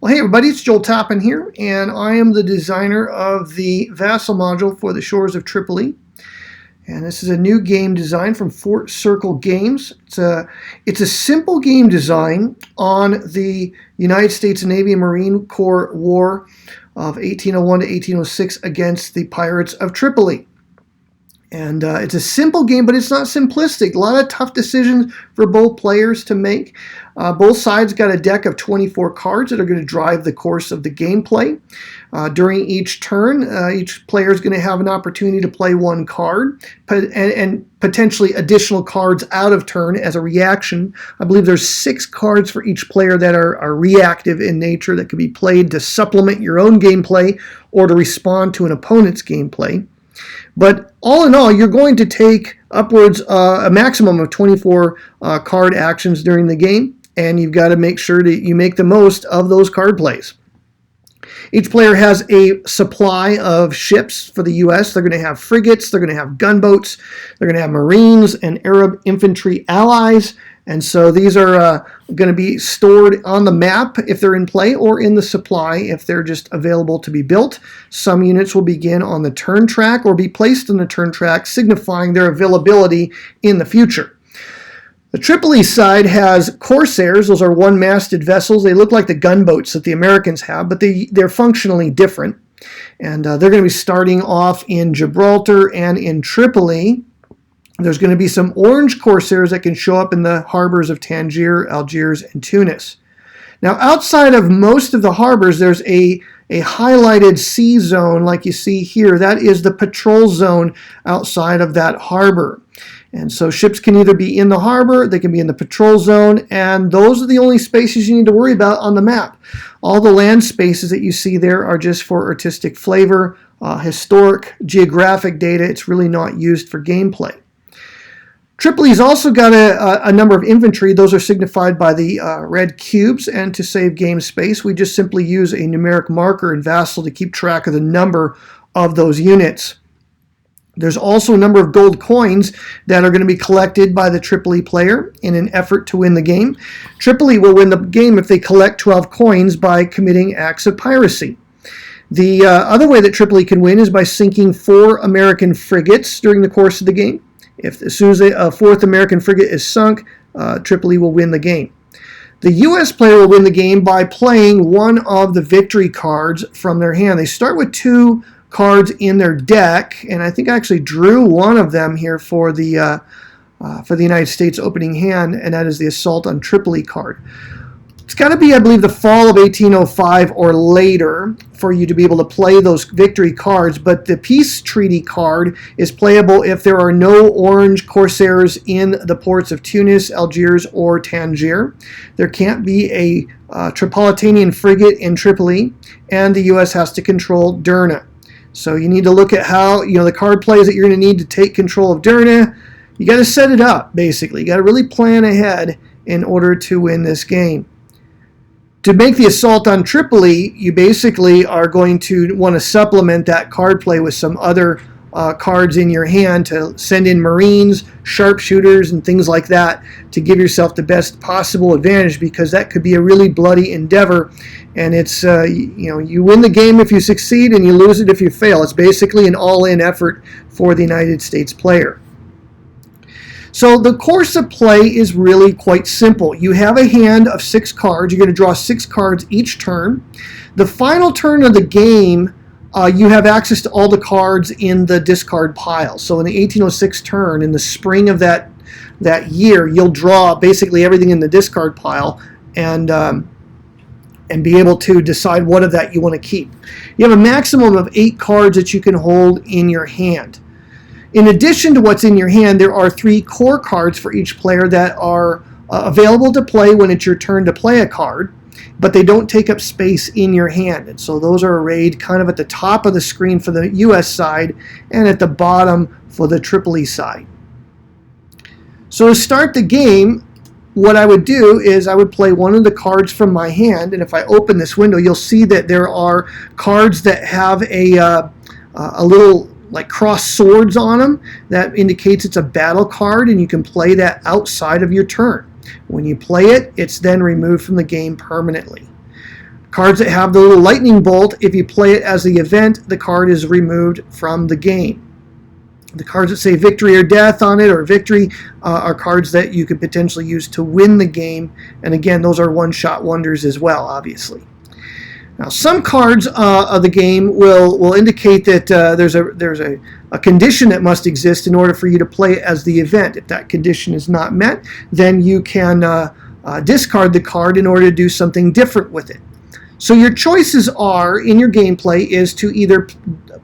Well, hey everybody, it's Joel Tappan here, and I am the designer of the Vassal module for the shores of Tripoli. And this is a new game design from Fort Circle Games. It's a simple game design on the United States Navy and Marine Corps War of 1801 to 1806 against the pirates of Tripoli. And it's a simple game, but it's not simplistic. A lot of tough decisions for both players to make. Both sides got a deck of 24 cards that are going to drive the course of the gameplay. During each turn, each player is going to have an opportunity to play one card and potentially additional cards out of turn as a reaction. I believe there's 6 cards for each player that are reactive in nature that can be played to supplement your own gameplay or to respond to an opponent's gameplay. But all in all, you're going to take upwards a maximum of 24 card actions during the game, and you've got to make sure that you make the most of those card plays. Each player has a supply of ships for the U.S. They're going to have frigates, they're going to have gunboats, they're going to have Marines and Arab infantry allies. And so these are going to be stored on the map if they're in play, or in the supply if they're just available to be built. Some units will begin on the turn track or be placed on the turn track, signifying their availability in the future. The Tripoli side has corsairs. Those are one-masted vessels. They look like the gunboats that the Americans have, but they're functionally different. And they're going to be starting off in Gibraltar and in Tripoli. There's going to be some orange corsairs that can show up in the harbors of Tangier, Algiers, and Tunis. Now, outside of most of the harbors, there's a highlighted sea zone like you see here. That is the patrol zone outside of that harbor. And so ships can either be in the harbor, they can be in the patrol zone, and those are the only spaces you need to worry about on the map. All the land spaces that you see there are just for artistic flavor, historic, geographic data. It's really not used for gameplay. Tripoli's also got a number of infantry. Those are signified by the red cubes, and to save game space, we just simply use a numeric marker in Vassal to keep track of the number of those units. There's also a number of gold coins that are going to be collected by the Tripoli player in an effort to win the game. Tripoli will win the game if they collect 12 coins by committing acts of piracy. The other way that Tripoli can win is by sinking 4 American frigates during the course of the game. As soon as a 4th American frigate is sunk, Tripoli will win the game. The U.S. player will win the game by playing one of the victory cards from their hand. They start with 2 cards in their deck, and I think I actually drew one of them here for the United States opening hand, and that is the Assault on Tripoli card. It's got to be, I believe, the fall of 1805 or later for you to be able to play those victory cards, but the peace treaty card is playable if there are no orange corsairs in the ports of Tunis, Algiers, or Tangier. There can't be a Tripolitanian frigate in Tripoli, and the U.S. has to control Derna. So you need to look at how, the card plays that you're going to need to take control of Derna. You got to set it up, basically. You got to really plan ahead in order to win this game. To make the assault on Tripoli, you basically are going to want to supplement that card play with some other cards in your hand to send in Marines, sharpshooters, and things like that to give yourself the best possible advantage, because that could be a really bloody endeavor. And it's, you win the game if you succeed and you lose it if you fail. It's basically an all-in effort for the United States player. So the course of play is really quite simple. You have a hand of 6 cards. You're going to draw 6 cards each turn. The final turn of the game, you have access to all the cards in the discard pile. So in the 1806 turn, in the spring of that year, you'll draw basically everything in the discard pile and be able to decide what of that you want to keep. You have a maximum of 8 cards that you can hold in your hand. In addition to what's in your hand, there are 3 core cards for each player that are available to play when it's your turn to play a card, but they don't take up space in your hand. And so those are arrayed kind of at the top of the screen for the U.S. side and at the bottom for the Tripoli side. So to start the game, what I would do is I would play one of the cards from my hand, and if I open this window, you'll see that there are cards that have a little like cross swords on them. That indicates it's a battle card, and you can play that outside of your turn. When you play it, it's then removed from the game permanently. Cards that have the little lightning bolt, if you play it as the event, the card is removed from the game. The cards that say victory or death on it, or victory, are cards that you could potentially use to win the game. And again, those are one-shot wonders as well, obviously. Now, some cards of the game will indicate that there's a condition that must exist in order for you to play it as the event. If that condition is not met, then you can discard the card in order to do something different with it. So your choices are, in your gameplay, is to either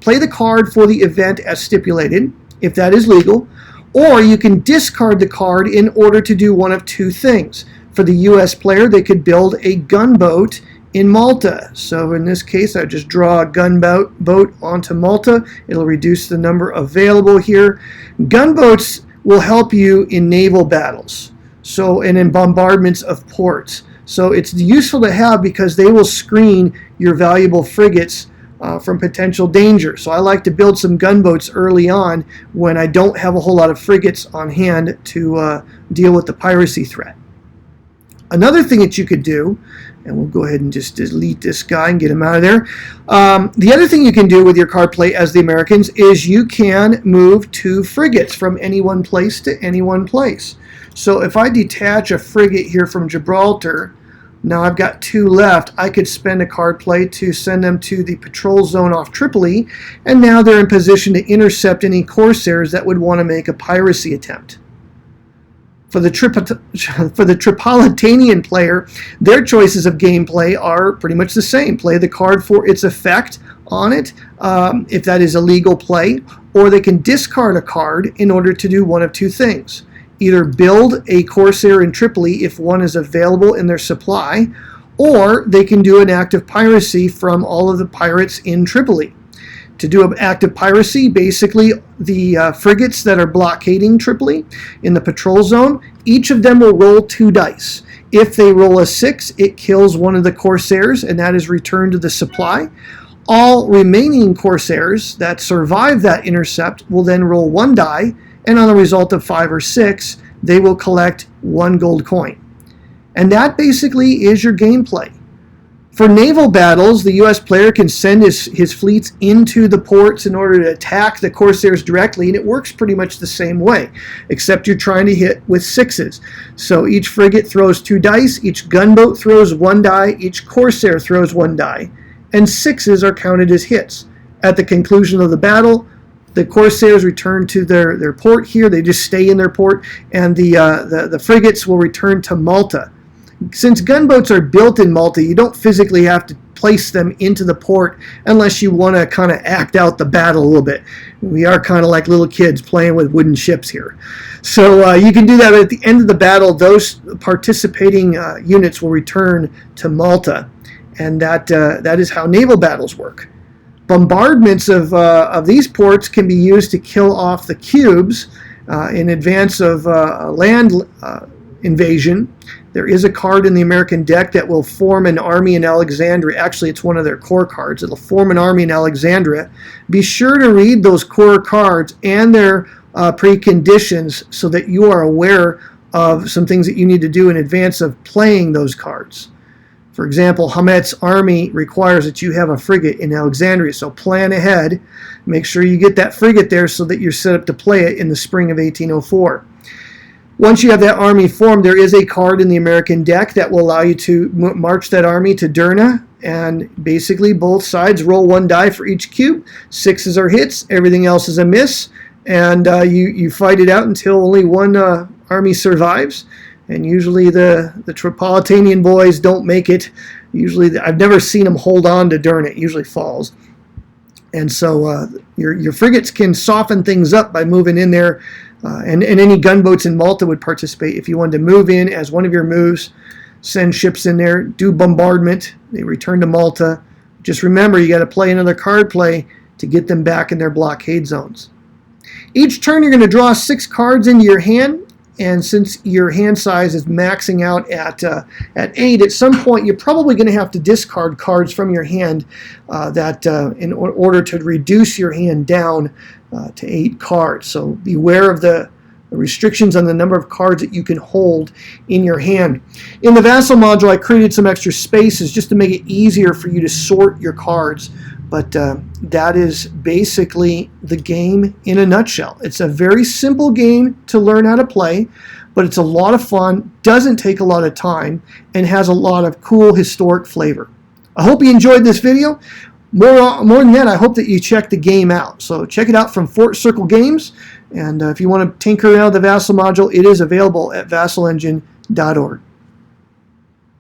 play the card for the event as stipulated, if that is legal, or you can discard the card in order to do one of two things. For the US player, they could build a gunboat in Malta. So in this case, I just draw a gunboat onto Malta. It'll reduce the number available here. Gunboats will help you in naval battles, and in bombardments of ports. So it's useful to have because they will screen your valuable frigates from potential danger. So I like to build some gunboats early on when I don't have a whole lot of frigates on hand to deal with the piracy threat. Another thing that you could do, and we'll go ahead and just delete this guy and get him out of there. The other thing you can do with your card play as the Americans is you can move 2 frigates from any one place to any one place. So if I detach a frigate here from Gibraltar, now I've got 2 left. I could spend a card play to send them to the patrol zone off Tripoli, and now they're in position to intercept any corsairs that would want to make a piracy attempt. For the Tripolitanian player, their choices of gameplay are pretty much the same. Play the card for its effect on it, if that is a legal play, or they can discard a card in order to do one of 2 things. Either build a corsair in Tripoli if one is available in their supply, or they can do an act of piracy from all of the pirates in Tripoli. To do an act of piracy, basically the frigates that are blockading Tripoli in the patrol zone, each of them will roll 2 dice. If they roll a 6, it kills one of the corsairs, and that is returned to the supply. All remaining corsairs that survive that intercept will then roll 1 die, and on the result of 5 or 6, they will collect 1 gold coin. And that basically is your gameplay. For naval battles, the US player can send his fleets into the ports in order to attack the corsairs directly, and it works pretty much the same way, except you're trying to hit with 6s. So each frigate throws 2 dice, each gunboat throws 1 die, each corsair throws 1 die, and 6s are counted as hits. At the conclusion of the battle, the corsairs return to their port here. They just stay in their port, and the frigates will return to Malta. Since gunboats are built in Malta, you don't physically have to place them into the port unless you want to kind of act out the battle a little bit. We are kind of like little kids playing with wooden ships here. So you can do that, but at the end of the battle, those participating units will return to Malta, and that is how naval battles work. Bombardments of these ports can be used to kill off the cubes in advance of a land invasion. There is a card in the American deck that will form an army in Alexandria. Actually, it's one of their core cards. It'll form an army in Alexandria. Be sure to read those core cards and their preconditions so that you are aware of some things that you need to do in advance of playing those cards. For example, Hamet's army requires that you have a frigate in Alexandria, so plan ahead. Make sure you get that frigate there so that you're set up to play it in the spring of 1804. Once you have that army formed, there is a card in the American deck that will allow you to march that army to Derna, and basically both sides roll 1 die for each cube. 6s are hits, everything else is a miss, and you fight it out until only 1 army survives. And usually the Tripolitanian boys don't make it. Usually, I've never seen them hold on to Derna. It usually falls. And so your frigates can soften things up by moving in there. And any gunboats in Malta would participate. If you wanted to move in as one of your moves, send ships in there, do bombardment, they return to Malta. Just remember, you got to play another card play to get them back in their blockade zones. Each turn, you're going to draw 6 cards into your hand. And since your hand size is maxing out at 8, at some point you're probably going to have to discard cards from your hand in order to reduce your hand down to 8 cards. So beware of the restrictions on the number of cards that you can hold in your hand. In the Vassal module, I created some extra spaces just to make it easier for you to sort your cards. But that is basically the game in a nutshell. It's a very simple game to learn how to play, but it's a lot of fun, doesn't take a lot of time, and has a lot of cool historic flavor. I hope you enjoyed this video. More than that, I hope that you check the game out. So check it out from Fort Circle Games. And if you want to tinker around the Vassal module, it is available at vassalengine.org.